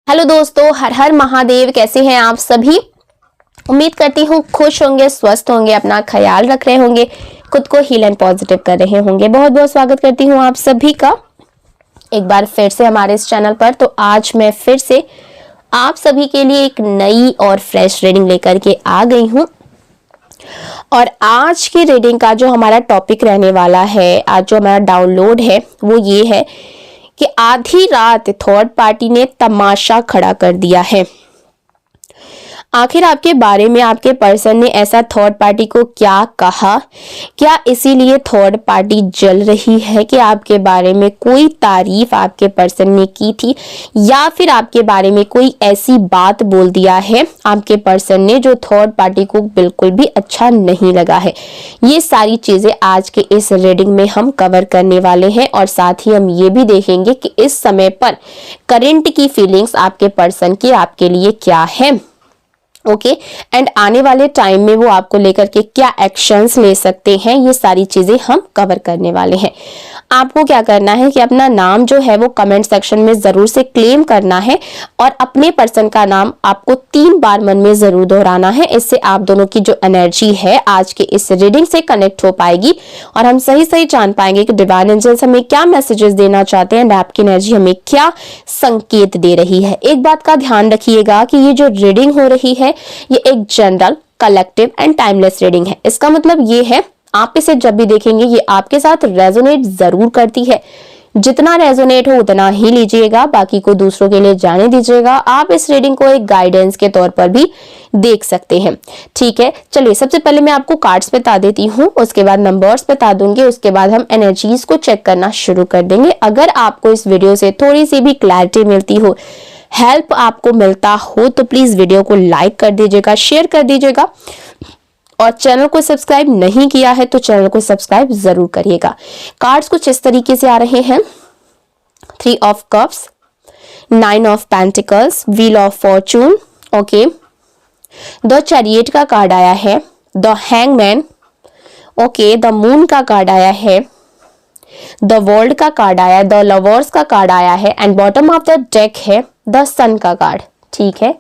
Hello दोस्तों, हर हर महादेव। कैसे हैं आप सभी? उम्मीद करती हूँ खुश होंगे, स्वस्थ होंगे, अपना ख्याल रख रहे होंगे, खुद को हील एंड पॉजिटिव कर रहे होंगे। बहुत बहुत स्वागत करती हूँ आप सभी का एक बार फिर से हमारे इस चैनल पर। तो आज मैं फिर से आप सभी के लिए एक नई और फ्रेश रीडिंग लेकर के आ गई हूँ। और आज की रीडिंग का जो हमारा टॉपिक रहने वाला है, आज जो हमारा डाउनलोड है वो ये है कि आधी रात थर्ड पार्टी ने तमाशा खड़ा कर दिया है। आखिर आपके बारे में आपके पर्सन ने ऐसा थर्ड पार्टी को क्या कहा? क्या इसीलिए थर्ड पार्टी जल रही है कि आपके बारे में कोई तारीफ आपके पर्सन ने की थी, या फिर आपके बारे में कोई ऐसी बात बोल दिया है आपके पर्सन ने जो थर्ड पार्टी को बिल्कुल भी अच्छा नहीं लगा है? ये सारी चीजें आज के इस रीडिंग में हम कवर करने वाले हैं, और साथ ही हम ये भी देखेंगे कि इस समय पर करंट की फीलिंग्स आपके पर्सन की आपके लिए क्या है। ओके एंड आने वाले टाइम में वो आपको लेकर के क्या एक्शंस ले सकते हैं, ये सारी चीजें हम कवर करने वाले हैं। आपको क्या करना है कि अपना नाम जो है वो कमेंट सेक्शन में जरूर से क्लेम करना है, और अपने पर्सन का नाम आपको 3 बार मन में जरूर दोहराना है। इससे आप दोनों की जो एनर्जी है आज के इस रीडिंग से कनेक्ट हो पाएगी, और हम सही सही जान पाएंगे कि डिवाइन एंजल्स हमें क्या मैसेजेस देना चाहते हैं, आपकी एनर्जी हमें क्या संकेत दे रही है। एक बात का ध्यान रखिएगा कि ये जो रीडिंग हो रही है ये एक general, collective and timeless reading है। इसका मतलब ये है आप इसे जब भी देखेंगे ये आपके साथ रेजोनेट जरूर करती है। जितना रेजोनेट हो उतना ही लीजिएगा, बाकी को दूसरों के लिए जाने दीजिएगा। आप इस रीडिंग को एक गाइडेंस के तौर पर भी देख सकते हैं। ठीक है, चलिए सबसे पहले मैं आपको कार्ड्स बता देती हूँ, उसके बाद नंबर्स बता दूंगी, उसके बाद हम एनर्जीज को चेक करना शुरू कर देंगे। अगर आपको इस वीडियो से थोड़ी सी भी क्लैरिटी मिलती हो, हेल्प आपको मिलता हो, तो प्लीज वीडियो को लाइक कर दीजिएगा, शेयर कर दीजिएगा, और चैनल को सब्सक्राइब नहीं किया है तो चैनल को सब्सक्राइब जरूर करिएगा। कार्ड्स कुछ इस तरीके से आ रहे हैं: 3 of cups, 9 of pentacles, wheel of Fortune, okay, the chariot का कार्ड आया है, the hangman, okay, the moon का कार्ड आया है, द वर्ल्ड का कार्ड आया है, द लवर्स का कार्ड आया है, and bottom of the deck है द सन का कार्ड। ठीक है,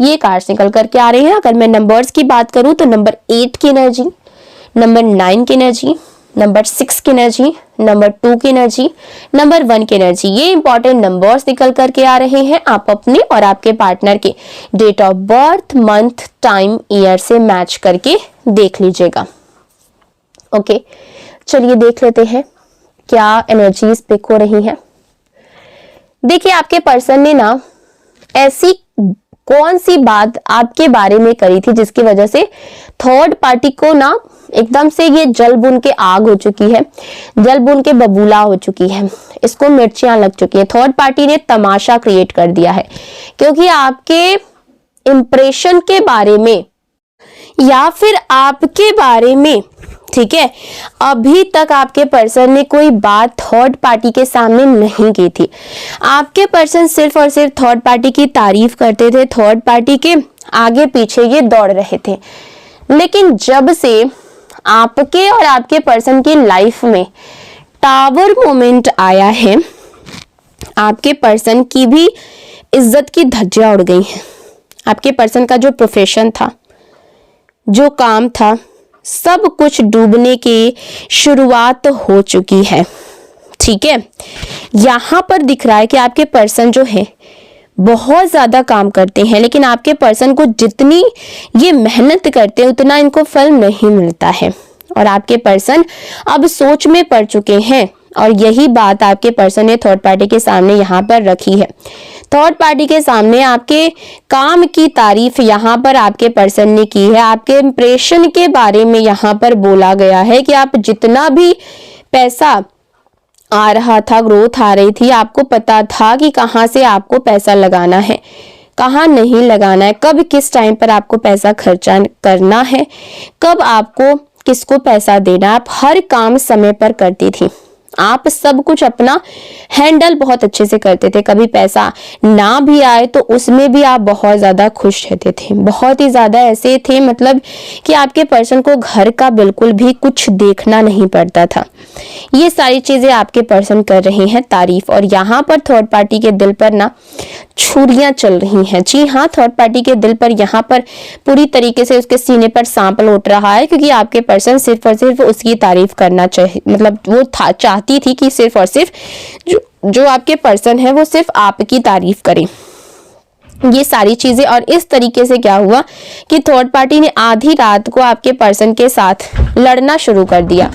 ये कार्ड्स निकल करके आ रहे हैं। अगर मैं नंबर्स की बात करूं तो नंबर 8 की एनर्जी, नंबर 9 की एनर्जी, नंबर 6 की एनर्जी, नंबर 2 की एनर्जी, नंबर 1 की एनर्जी, ये इंपॉर्टेंट नंबर्स निकल करके आ रहे हैं। आप अपने और आपके पार्टनर के date of birth, month, time, year से मैच करके देख लीजिएगा। ओके, चलिए देख लेते हैं क्या एनर्जीज पिक हो रही है। देखिए, आपके पर्सन ने ना ऐसी कौन सी बात आपके बारे में करी थी जिसकी वजह से थर्ड पार्टी को ना एकदम से ये जल बुन के आग हो चुकी है, जल बुन के बबूला हो चुकी है, इसको मिर्चियां लग चुकी है। थर्ड पार्टी ने तमाशा क्रिएट कर दिया है, क्योंकि आपके इंप्रेशन के बारे में या फिर आपके बारे में, ठीक है, अभी तक आपके पर्सन ने कोई बात थर्ड पार्टी के सामने नहीं की थी। आपके पर्सन सिर्फ और सिर्फ थर्ड पार्टी की तारीफ करते थे, थर्ड पार्टी के आगे पीछे ये दौड़ रहे थे। लेकिन जब से आपके और आपके पर्सन की लाइफ में टावर मोमेंट आया है, आपके पर्सन की भी इज्जत की धज्जियां उड़ गई हैं। आपके पर्सन का जो प्रोफेशन था, जो काम था, सब कुछ डूबने की शुरुआत हो चुकी है। ठीक है, यहां पर दिख रहा है कि आपके पर्सन जो है बहुत ज्यादा काम करते हैं, लेकिन आपके पर्सन को जितनी ये मेहनत करते हैं उतना इनको फल नहीं मिलता है, और आपके पर्सन अब सोच में पड़ चुके हैं। और यही बात आपके पर्सन ने थर्ड पार्टी के सामने यहाँ पर रखी है। थर्ड पार्टी के सामने आपके काम की तारीफ यहाँ पर आपके पर्सन ने की है। आपके इंप्रेशन के बारे में यहाँ पर बोला गया है कि आप जितना भी पैसा आ रहा था, ग्रोथ आ रही थी, आपको पता था कि कहाँ से आपको पैसा लगाना है, कहाँ नहीं लगाना है, कब किस टाइम पर आपको पैसा खर्चा करना है, कब आपको किसको पैसा देना। आप हर काम समय पर करती थी, आप सब कुछ अपना हैंडल बहुत अच्छे से करते थे, कभी पैसा ना भी आए तो उसमें भी आप बहुत ज्यादा खुश रहते थे, बहुत ही ज्यादा ऐसे थे मतलब कि आपके पर्सन को घर का बिल्कुल भी कुछ देखना नहीं पड़ता था। ये सारी चीजें आपके पर्सन कर रहे हैं तारीफ, और यहाँ पर थर्ड पार्टी के दिल पर ना छुरियां चल रही हैं। जी हाँ, थर्ड पार्टी के दिल पर यहाँ पर पूरी तरीके से उसके सीने पर सांप लौट रहा है, क्योंकि आपके पर्सन सिर्फ और सिर्फ उसकी तारीफ करना चाहिए, मतलब वो चाहती थी कि सिर्फ और सिर्फ जो आपके पर्सन है वो सिर्फ आपकी तारीफ करें। ये सारी चीजें, और इस तरीके से क्या हुआ कि थर्ड पार्टी ने आधी रात को आपके पर्सन के साथ लड़ना शुरू कर दिया,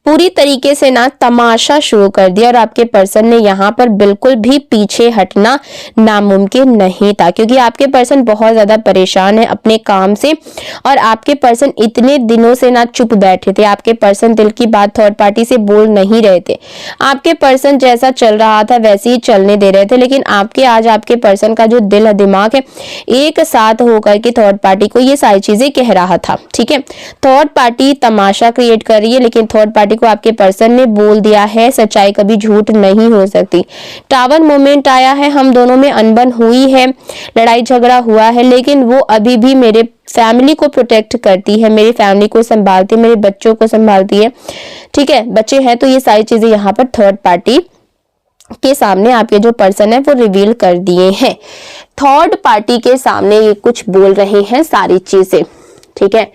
पूरी तरीके से ना तमाशा शुरू कर दिया, और आपके पर्सन ने यहाँ पर बिल्कुल भी पीछे हटना नामुमकिन नहीं था, क्योंकि आपके पर्सन बहुत ज्यादा परेशान है अपने काम से, और आपके पर्सन इतने दिनों से ना चुप बैठे थे। आपके पर्सन दिल की बात थर्ड पार्टी से बोल नहीं रहे थे, आपके पर्सन जैसा चल रहा था वैसे ही चलने दे रहे थे, लेकिन आज आपके पर्सन का जो दिल है, दिमाग है, एक साथ होकर के थर्ड पार्टी को ये सारी चीजें कह रहा था। ठीक है, थर्ड पार्टी तमाशा क्रिएट कर रही है, लेकिन थर्ड पार्टी को आपके पर्सन ने बोल दिया है सच्चाई कभी झूठ नहीं हो सकती। टावर मोमेंट आया है, हम दोनों में अनबन हुई है, लड़ाई झगड़ा हुआ है, लेकिन वो अभी भी मेरे फैमिली को प्रोटेक्ट करती है, मेरी फैमिली को संभालती है, मेरे बच्चों को संभालती है। ठीक है, बच्चे हैं तो ये सारी चीजें यहाँ पर थर्ड पार्टी के सामने आपके जो पर्सन है वो रिवील कर दिए हैं। थर्ड पार्टी के सामने ये कुछ बोल रहे हैं सारी चीजें, ठीक है,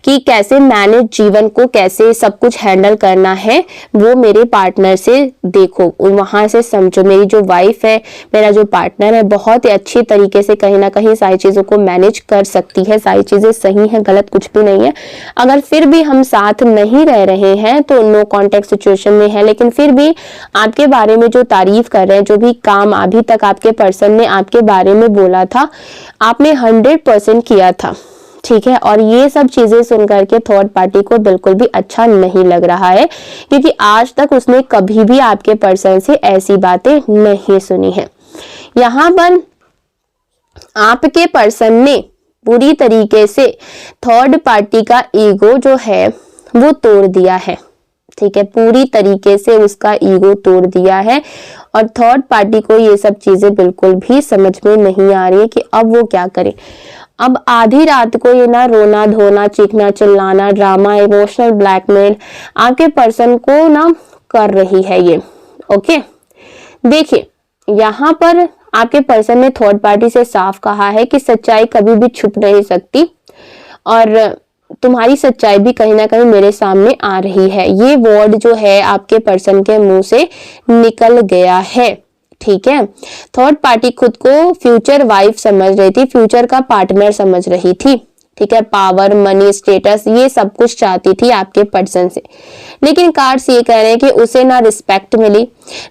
कि कैसे मैनेज जीवन को, कैसे सब कुछ हैंडल करना है, वो मेरे पार्टनर से देखो, वहां से समझो। मेरी जो वाइफ है, मेरा जो पार्टनर है, बहुत ही अच्छी तरीके से कहीं ना कहीं सारी चीजों को मैनेज कर सकती है, सारी चीजें सही है, गलत कुछ भी नहीं है। अगर फिर भी हम साथ नहीं रह रहे हैं तो नो कॉन्टेक्ट सिचुएशन में है, लेकिन फिर भी आपके बारे में जो तारीफ कर रहे हैं, जो भी काम अभी तक आपके पर्सन ने आपके बारे में बोला था, आपने 100% किया था। ठीक है, और ये सब चीजें सुनकर के थर्ड पार्टी को बिल्कुल भी अच्छा नहीं लग रहा है, क्योंकि आज तक उसने कभी भी आपके पर्सन से ऐसी बातें नहीं सुनी है। यहाँ पर आपके पर्सन ने पूरी तरीके से थर्ड पार्टी का ईगो जो है वो तोड़ दिया है। ठीक है, पूरी तरीके से उसका ईगो तोड़ दिया है, और थर्ड पार्टी को ये सब चीजें बिल्कुल भी समझ में नहीं आ रही है कि अब वो क्या करे। अब आधी रात को ये ना रोना धोना, चीखना चिल्लाना, ड्रामा, इमोशनल ब्लैकमेल आपके पर्सन को ना कर रही है ये। ओके, देखिए यहाँ पर आपके पर्सन ने थर्ड पार्टी से साफ कहा है कि सच्चाई कभी भी छुप नहीं सकती, और तुम्हारी सच्चाई भी कहीं ना कहीं मेरे सामने आ रही है। ये वर्ड जो है आपके पर्सन के मुंह से निकल गया है। ठीक है, थर्ड पार्टी खुद को फ्यूचर वाइफ समझ रही थी, फ्यूचर का पार्टनर समझ रही थी। ठीक है, पावर, मनी, स्टेटस, ये सब कुछ चाहती थी आपके पर्सन से, लेकिन कार्ड्स ये कह रहे हैं कि उसे ना रिस्पेक्ट मिली,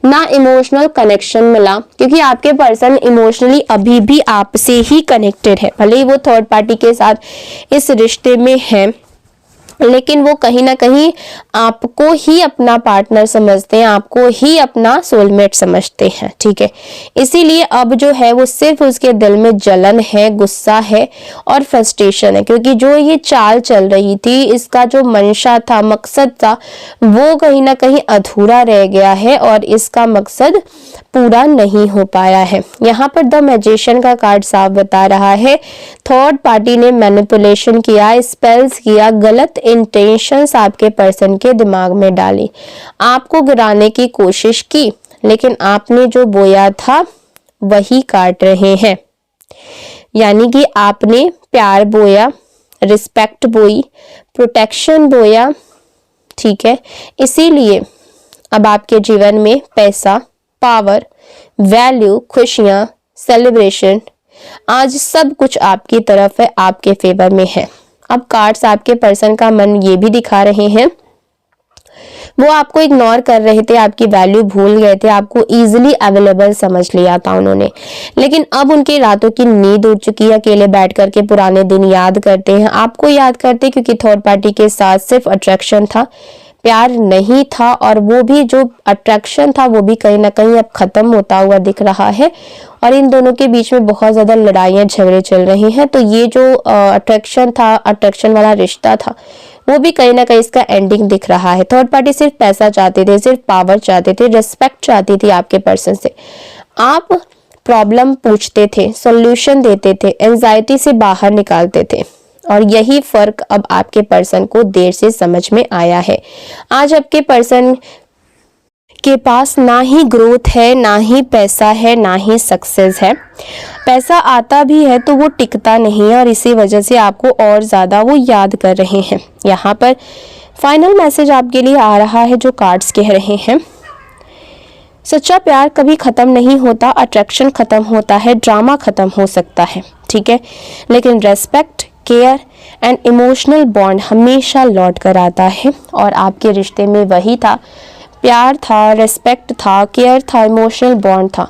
ना इमोशनल कनेक्शन मिला, क्योंकि आपके पर्सन इमोशनली अभी भी आपसे ही कनेक्टेड है। भले ही वो थर्ड पार्टी के साथ इस रिश्ते में है, लेकिन वो कहीं ना कहीं आपको ही अपना पार्टनर समझते हैं, आपको ही अपना सोलमेट समझते हैं। ठीक है, इसीलिए अब जो है वो सिर्फ उसके दिल में जलन है, गुस्सा है और फ्रस्ट्रेशन है, क्योंकि जो ये चाल चल रही थी, इसका जो मंशा था, मकसद था, वो कहीं ना कहीं अधूरा रह गया है, और इसका मकसद पूरा नहीं हो पाया है। यहाँ पर द मैजिशियन का कार्ड साफ बता रहा है थर्ड पार्टी ने मैनिपुलेशन किया, स्पेल्स किया, गलत इंटेंशंस आपके पर्सन के दिमाग में डाली, आपको गिराने की कोशिश की, लेकिन आपने जो बोया था वही काट रहे हैं। यानी कि आपने प्यार बोया, रिस्पेक्ट बोई, प्रोटेक्शन बोया। ठीक है, इसीलिए अब आपके जीवन में पैसा, पावर, वैल्यू, खुशियां, सेलिब्रेशन, आज सब कुछ आपकी तरफ है, आपके फेवर में है। अब कार्ड्स आपके पर्सन का मन ये भी दिखा रहे हैं, वो आपको इग्नोर कर रहे थे, आपकी वैल्यू भूल गए थे, आपको इजीली अवेलेबल समझ लिया था उन्होंने, लेकिन अब उनकी रातों की नींद उड़ चुकी है। अकेले बैठ करके पुराने दिन याद करते हैं, आपको याद करते, क्योंकि थर्ड पार्टी के साथ सिर्फ अट्रैक्शन था, प्यार नहीं था, और वो भी जो अट्रैक्शन था वो भी कहीं ना कहीं अब खत्म होता हुआ दिख रहा है, और इन दोनों के बीच में बहुत ज्यादा लड़ाइयां झगड़े चल रही हैं। तो ये जो अट्रैक्शन था, अट्रैक्शन वाला रिश्ता था, वो भी कहीं ना कहीं इसका एंडिंग दिख रहा है। थर्ड पार्टी सिर्फ पैसा चाहते थे, सिर्फ पावर चाहते थे, रिस्पेक्ट चाहती थी आपके पर्सन से। आप प्रॉब्लम पूछते थे, सॉल्यूशन देते थे, एंजाइटी से बाहर निकालते थे, और यही फर्क अब आपके पर्सन को देर से समझ में आया है। आज आपके पर्सन के पास ना ही ग्रोथ है, ना ही पैसा है, ना ही सक्सेस है। पैसा आता भी है तो वो टिकता नहीं है, और इसी वजह से आपको और ज़्यादा वो याद कर रहे हैं। यहाँ पर फाइनल मैसेज आपके लिए आ रहा है जो कार्ड्स कह रहे हैं, सच्चा प्यार कभी ख़त्म नहीं होता, अट्रैक्शन ख़त्म होता है, ड्रामा ख़त्म हो सकता है, ठीक है, लेकिन respect, care and emotional bond हमेशा लौट कर आता है। और आपके रिश्ते में वही था, प्यार था, रेस्पेक्ट था, केयर था, इमोशनल बॉन्ड था,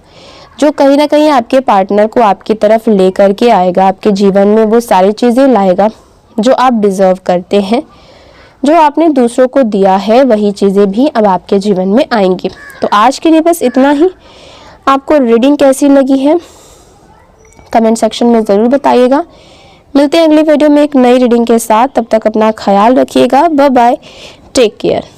जो कहीं ना कहीं आपके पार्टनर को आपकी तरफ लेकर के आएगा, आपके जीवन में वो सारी चीज़ें लाएगा जो आप डिज़र्व करते हैं। जो आपने दूसरों को दिया है वही चीज़ें भी अब आपके जीवन में आएंगी। तो आज के लिए बस इतना ही। आपको रीडिंग कैसी लगी है कमेंट सेक्शन में ज़रूर बताइएगा। मिलते हैं अगली वीडियो में एक नई रीडिंग के साथ। तब तक अपना ख्याल रखिएगा। Bye bye, take care.